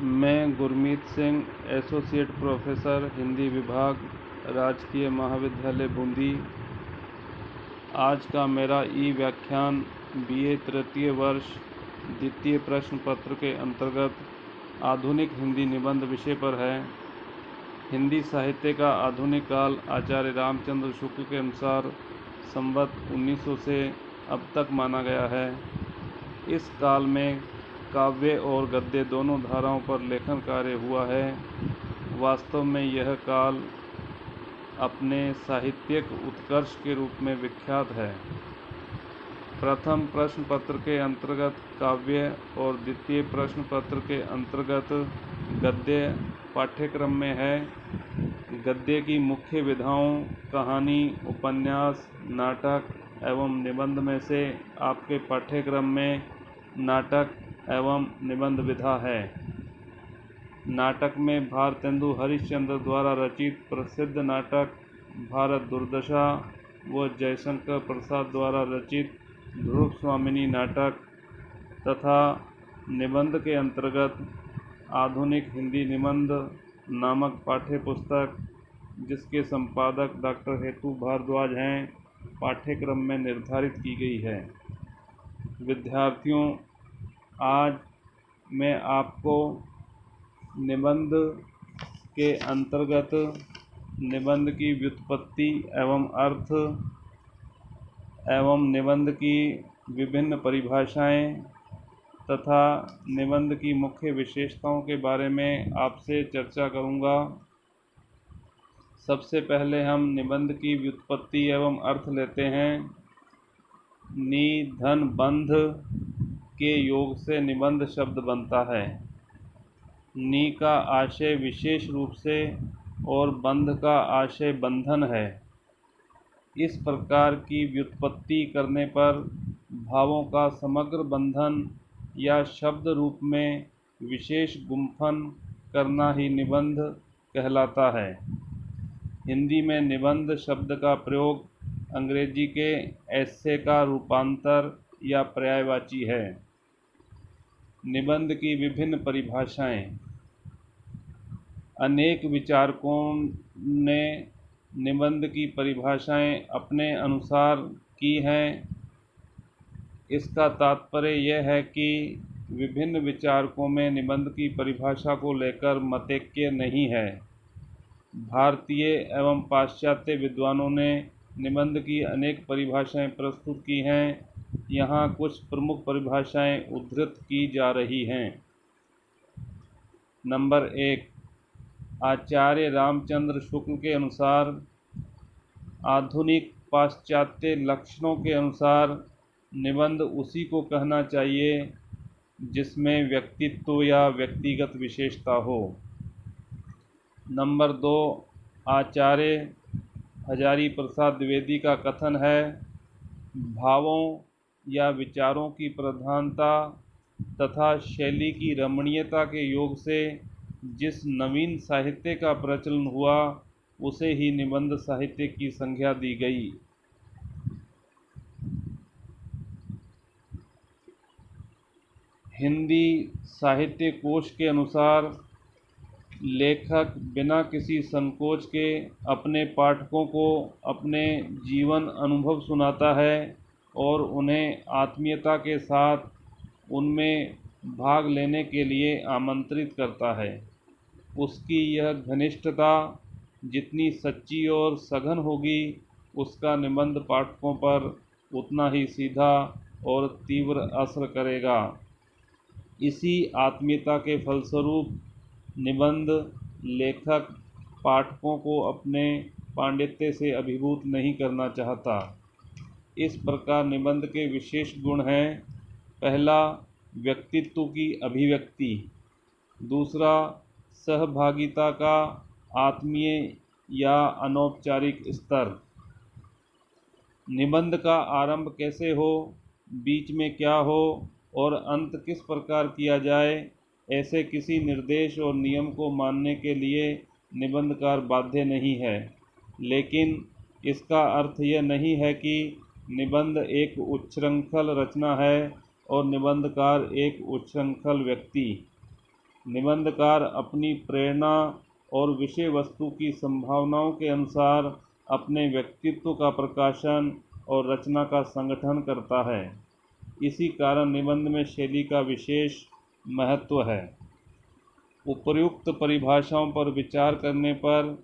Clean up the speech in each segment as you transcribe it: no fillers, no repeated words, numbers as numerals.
मैं Gurmeet Singh, associate professor Hindi विभाग, राजकीय महाविद्यालय बूंदी। आज का मेरा व्याख्यान बीए तृतीय वर्ष द्वितीय प्रश्न पत्र के अंतर्गत आधुनिक हिंदी निबंध विषय पर है। हिंदी साहित्य का आधुनिक काल आचार्य रामचंद्र शुक्ल के अनुसार संवत 1900 से अब तक माना गया है। इस काल में काव्य और गद्य दोनों धाराओं पर लेखन कार्य हुआ है। वास्तव में यह काल अपने साहित्यिक उत्कर्ष के रूप में विख्यात है। प्रथम प्रश्न पत्र के अंतर्गत काव्य और द्वितीय प्रश्न पत्र के अंतर्गत गद्य पाठ्यक्रम में है। गद्य की मुख्य विधाओं कहानी, उपन्यास, नाटक एवं निबंध में से आपके पाठ्यक्रम में नाटक एवं निबंध विधा है। नाटक में भारतेंदु हरिश्चंद्र द्वारा रचित प्रसिद्ध नाटक भारत दुर्दशा व जयशंकर प्रसाद द्वारा रचित ध्रुव स्वामिनी नाटक तथा निबंध के अंतर्गत आधुनिक हिंदी निबंध नामक पाठ्य पुस्तक, जिसके संपादक डॉक्टर हेतु भारद्वाज हैं, पाठ्यक्रम में निर्धारित की गई है। विद्यार्थियों, आज मैं आपको निबंध के अंतर्गत निबंध की व्युत्पत्ति एवं अर्थ एवं निबंध की विभिन्न परिभाषाएं तथा निबंध की मुख्य विशेषताओं के बारे में आपसे चर्चा करूंगा। सबसे पहले हम निबंध की व्युत्पत्ति एवं अर्थ लेते हैं। नि धन बंध के योग से निबंध शब्द बनता है। नि का आशय विशेष रूप से और बंध का आशय बंधन है। इस प्रकार की व्युत्पत्ति करने पर भावों का समग्र बंधन या शब्द रूप में विशेष गुंफन करना ही निबंध कहलाता है। हिंदी में निबंध शब्द का प्रयोग अंग्रेजी के एस्से का रूपांतर या पर्यायवाची है। निबंध की विभिन्न परिभाषाएं। अनेक विचारकों ने निबंध की परिभाषाएं अपने अनुसार की हैं। इसका तात्पर्य यह है कि विभिन्न विचारकों में निबंध की परिभाषा को लेकर मतैक्य नहीं है। भारतीय एवं पाश्चात्य विद्वानों ने निबंध की अनेक परिभाषाएं प्रस्तुत की हैं। यहाँ कुछ प्रमुख परिभाषाएं उद्धृत की जा रही हैं। नंबर 1, आचार्य रामचंद्र शुक्ल के अनुसार आधुनिक पाश्चात्य लक्षणों के अनुसार निबंध उसी को कहना चाहिए जिसमें व्यक्तित्व या व्यक्तिगत विशेषता हो। नंबर 2, आचार्य हजारी प्रसाद द्विवेदी का कथन है, भावों या विचारों की प्रधानता तथा शैली की रमणीयता के योग से जिस नवीन साहित्य का प्रचलन हुआ उसे ही निबंध साहित्य की संज्ञा दी गई। हिंदी साहित्य कोश के अनुसार लेखक बिना किसी संकोच के अपने पाठकों को अपने जीवन अनुभव सुनाता है और उन्हें आत्मीयता के साथ उनमें भाग लेने के लिए आमंत्रित करता है। उसकी यह घनिष्ठता जितनी सच्ची और सघन होगी, उसका निबंध पाठकों पर उतना ही सीधा और तीव्र असर करेगा। इसी आत्मीयता के फलस्वरूप निबंध लेखक पाठकों को अपने पांडित्य से अभिभूत नहीं करना चाहता। इस प्रकार निबंध के विशेष गुण हैं। पहला, व्यक्तित्व की अभिव्यक्ति। दूसरा, सहभागिता का आत्मीय या अनौपचारिक स्तर। निबंध का आरंभ कैसे हो, बीच में क्या हो और अंत किस प्रकार किया जाए, ऐसे किसी निर्देश और नियम को मानने के लिए निबंधकार बाध्य नहीं है। लेकिन इसका अर्थ यह नहीं है कि निबंध एक उच्छृंखल रचना है और निबंधकार एक उच्छृंखल व्यक्ति। निबंधकार अपनी प्रेरणा और विषय वस्तु की संभावनाओं के अनुसार अपने व्यक्तित्व का प्रकाशन और रचना का संगठन करता है। इसी कारण निबंध में शैली का विशेष महत्व है। उपर्युक्त परिभाषाओं पर विचार करने पर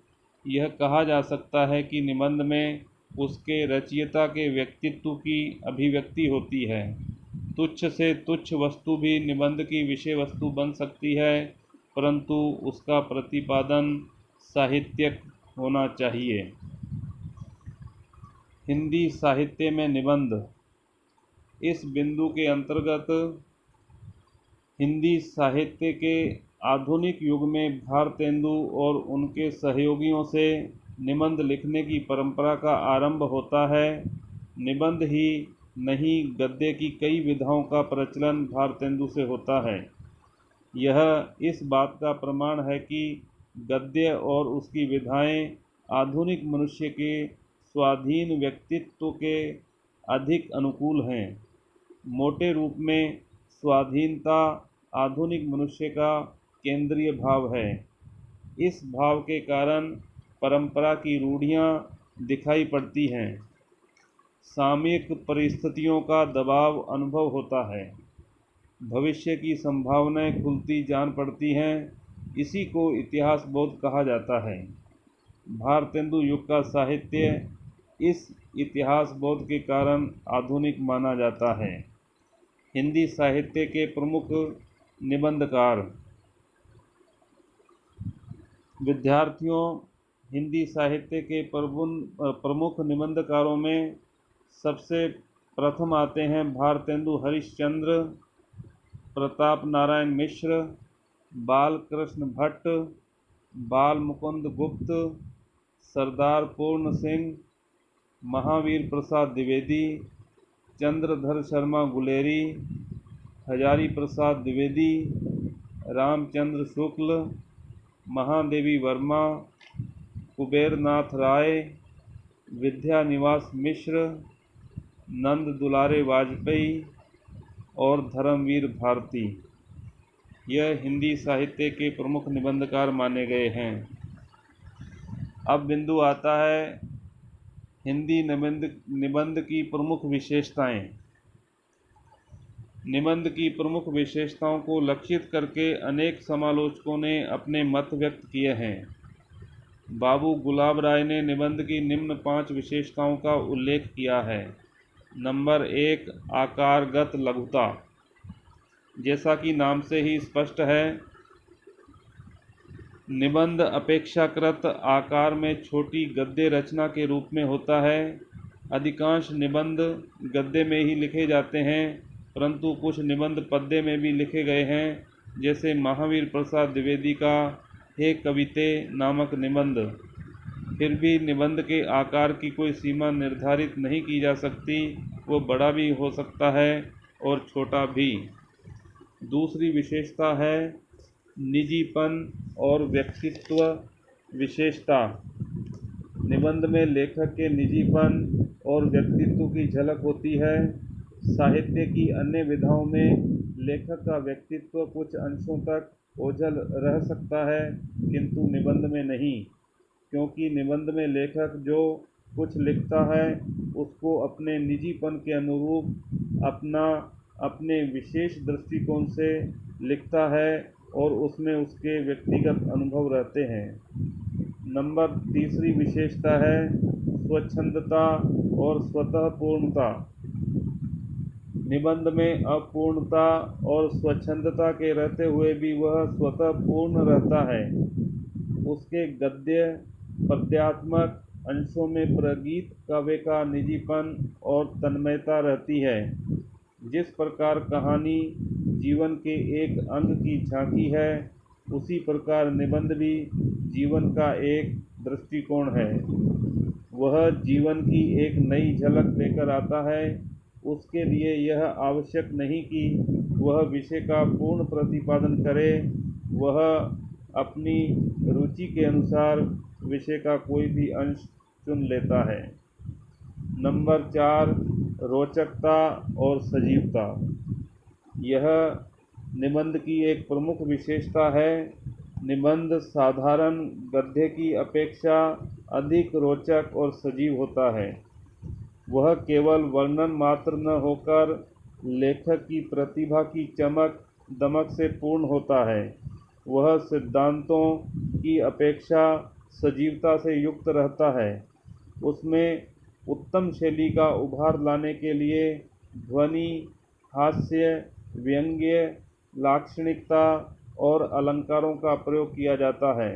यह कहा जा सकता है कि निबंध में उसके रचयिता के व्यक्तित्व की अभिव्यक्ति होती है। तुच्छ से तुच्छ वस्तु भी निबंध की विषय वस्तु बन सकती है, परंतु उसका प्रतिपादन साहित्यिक होना चाहिए। हिंदी साहित्य में निबंध। इस बिंदु के अंतर्गत हिंदी साहित्य के आधुनिक युग में भारतेंदु और उनके सहयोगियों से निबंध लिखने की परंपरा का आरंभ होता है। निबंध ही नहीं, गद्य की कई विधाओं का प्रचलन भारतेंदु से होता है। यह इस बात का प्रमाण है कि गद्य और उसकी विधाएं आधुनिक मनुष्य के स्वाधीन व्यक्तित्व के अधिक अनुकूल हैं। मोटे रूप में स्वाधीनता आधुनिक मनुष्य का केंद्रीय भाव है। इस भाव के कारण परंपरा की रूढ़ियाँ दिखाई पड़ती हैं। सामयिक परिस्थितियों का दबाव अनुभव होता है। भविष्य की संभावनाएं खुलती जान पड़ती हैं। इसी को इतिहास बोध कहा जाता है। भारतेंदु युग का साहित्य इस इतिहास बोध के कारण आधुनिक माना जाता है। हिंदी साहित्य के प्रमुख निबंधकार। विद्यार्थियों, हिंदी साहित्य के प्रमुख निबंधकारों में सबसे प्रथम आते हैं भारतेंदु हरिश्चंद्र, प्रताप नारायण मिश्र, बालकृष्ण भट्ट, बाल मुकुंद गुप्त, सरदार पूर्ण सिंह, महावीर प्रसाद द्विवेदी, चंद्रधर शर्मा गुलेरी, हजारी प्रसाद द्विवेदी, रामचंद्र शुक्ल, महादेवी वर्मा, कुबेरनाथ राय, विद्यानिवास मिश्र, नंद दुलारे वाजपेयी और धर्मवीर भारती। यह हिंदी साहित्य के प्रमुख निबंधकार माने गए हैं। अब बिंदु आता है हिंदी निबंध की प्रमुख विशेषताएं। निबंध की प्रमुख विशेषताओं को लक्षित करके अनेक समालोचकों ने अपने मत व्यक्त किए हैं। बाबू गुलाब राय ने निबंध की निम्न 5 विशेषताओं का उल्लेख किया है। नंबर 1, आकारगत लघुता। जैसा कि नाम से ही स्पष्ट है, निबंध अपेक्षाकृत आकार में छोटी गद्य रचना के रूप में होता है। अधिकांश निबंध गद्य में ही लिखे जाते हैं, परंतु कुछ निबंध पद्य में भी लिखे गए हैं, जैसे महावीर प्रसाद द्विवेदी का हे कविते नामक निबंध। फिर भी निबंध के आकार की कोई सीमा निर्धारित नहीं की जा सकती, वो बड़ा भी हो सकता है और छोटा भी। दूसरी विशेषता है निजीपन और व्यक्तित्व विशेषता। निबंध में लेखक के निजीपन और व्यक्तित्व की झलक होती है। साहित्य की अन्य विधाओं में लेखक का व्यक्तित्व कुछ अंशों तक ओझल रह सकता है, किंतु निबंध में नहीं, क्योंकि निबंध में लेखक जो कुछ लिखता है उसको अपने निजीपन के अनुरूप अपने विशेष दृष्टिकोण से लिखता है और उसमें उसके व्यक्तिगत अनुभव रहते हैं। नंबर तीसरी विशेषता है स्वच्छंदता और स्वतः पूर्णता। निबंध में अपूर्णता और स्वच्छंदता के रहते हुए भी वह स्वतः पूर्ण रहता है। उसके गद्य पद्यात्मक अंशों में प्रगीत काव्य का निजीपन और तन्मयता रहती है। जिस प्रकार कहानी जीवन के एक अंग की झांकी है, उसी प्रकार निबंध भी जीवन का एक दृष्टिकोण है। वह जीवन की एक नई झलक लेकर आता है। उसके लिए यह आवश्यक नहीं कि वह विषय का पूर्ण प्रतिपादन करे, वह अपनी रुचि के अनुसार विषय का कोई भी अंश चुन लेता है। नंबर 4, रोचकता और सजीवता। यह निबंध की एक प्रमुख विशेषता है, निबंध साधारण गद्य की अपेक्षा अधिक रोचक और सजीव होता है। वह केवल वर्णन मात्र न होकर लेखक की प्रतिभा की चमक दमक से पूर्ण होता है। वह सिद्धांतों की अपेक्षा सजीवता से युक्त रहता है। उसमें उत्तम शैली का उभार लाने के लिए ध्वनि, हास्य, व्यंग्य, लाक्षणिकता और अलंकारों का प्रयोग किया जाता है।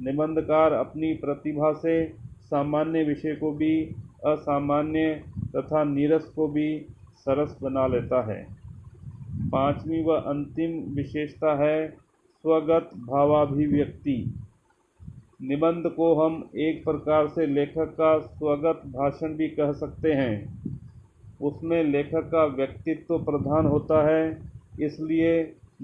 निबंधकार अपनी प्रतिभा से सामान्य विषय को भी असामान्य तथा नीरस को भी सरस बना लेता है। पांचवी व अंतिम विशेषता है स्वगत भावाभिव्यक्ति। निबंध को हम एक प्रकार से लेखक का स्वगत भाषण भी कह सकते हैं। उसमें लेखक का व्यक्तित्व प्रधान होता है, इसलिए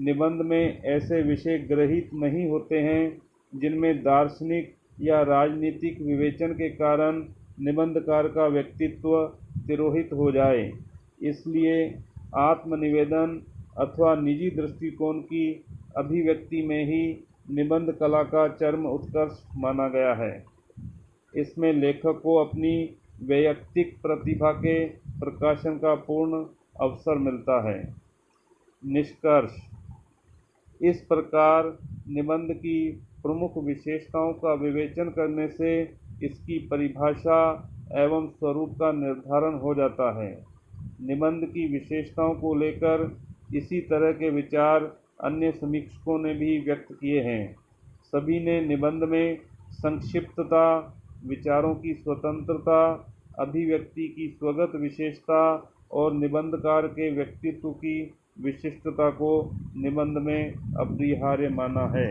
निबंध में ऐसे विषय ग्रहित नहीं होते हैं जिनमें दार्शनिक या राजनीतिक विवेचन के कारण निबंधकार का व्यक्तित्व तिरोहित हो जाए। इसलिए आत्मनिवेदन अथवा निजी दृष्टिकोण की अभिव्यक्ति में ही निबंध कला का चरम उत्कर्ष माना गया है। इसमें लेखक को अपनी वैयक्तिक प्रतिभा के प्रकाशन का पूर्ण अवसर मिलता है। निष्कर्ष: इस प्रकार निबंध की प्रमुख विशेषताओं का विवेचन करने से इसकी परिभाषा एवं स्वरूप का निर्धारण हो जाता है। निबंध की विशेषताओं को लेकर इसी तरह के विचार अन्य समीक्षकों ने भी व्यक्त किए हैं। सभी ने निबंध में संक्षिप्तता, विचारों की स्वतंत्रता, अभिव्यक्ति की स्वगत विशेषता और निबंधकार के व्यक्तित्व की विशिष्टता को निबंध में अपरिहार्य माना है।